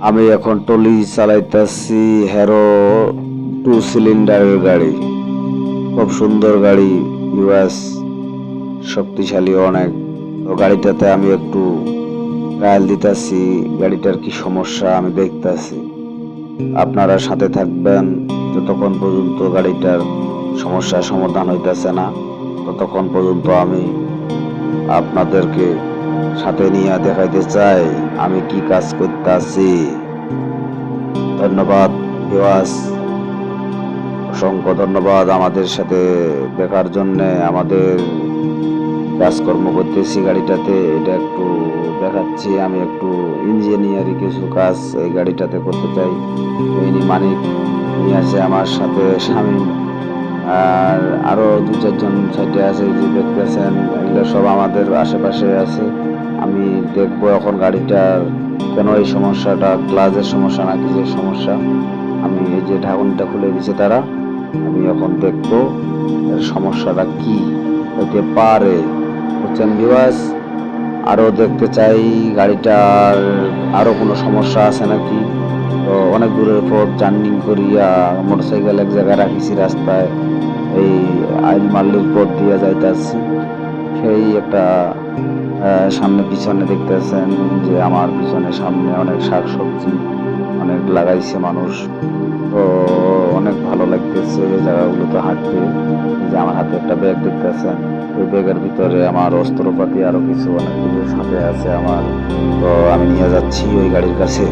আমি এখন টলি চালাইতেছি হেরো 2 সিলিন্ডারের গাড়ি। খুব সুন্দর গাড়ি, ইউএস, শক্তিশালী অনেক। তো গাড়িটাতে আমি একটু ট্রায়াল দিতেছি, গাড়িটার কি সমস্যা আমি দেখতেছি। আপনারা সাথে থাকবেন যতক্ষণ পর্যন্ত গাড়িটার সমস্যার সমাধান হইতেছে না, ততক্ষণ পর্যন্ত আমি আপনাদেরকে সাথে নিয়ে দেখাইতে চাই আমি কি কাজ করতেছি। ধন্যবাদ ভিউয়ার্স, অসংখ্য ধন্যবাদ আমাদের সাথে দেখার জন্যে। আমাদের কাজকর্ম করতেছি গাড়িটাতে, এটা একটু দেখাচ্ছি। আমি একটু ইঞ্জিনিয়ারিং কিছু কাজ এই গাড়িটাতে করতে চাই। ইনি মানিক নিয়ে আছে আমার সাথে, শামীম, আর আরো 2-4 জন সাইডে আছে, যে দেখতেছেন এগুলো সব আমাদের আশেপাশে আছে। আমি দেখবো এখন গাড়িটার কেন এই সমস্যাটা, গ্লাসের সমস্যা না কিসের সমস্যা। আমি এই যে ঢাকনটা খুলে দিছে তারা, আমি এখন দেখবো এর সমস্যাটা কি হতে পারে। বুঝছেন ভিউয়ার্স, আরো দেখতে চাই গাড়িটার আরো কোনো সমস্যা আছে নাকি। তো অনেক দূরের পথ জার্নি করিয়া মোটরসাইকেল এক জায়গায় রাখিছি রাস্তায়, এই আইল মাল্লির পথ দিয়ে যাইতাছি। সেই একটা সামনে পিছনে দেখতেছেন যে আমার পিছনে সামনে অনেক শাকসবজি অনেক লাগাইছে মানুষ। তো অনেক ভালো লাগতেছে এই জায়গাগুলোতে হাঁটতে। এই যে আমার হাতে একটা ব্যাগ দেখতেছেন, ওই ব্যাগের ভিতরে আমার অস্ত্রপাতি আরো কিছু অনেক কিছু সাথে আছে আমার। তো আমি নিয়ে যাচ্ছি ওই গাড়ির কাছে।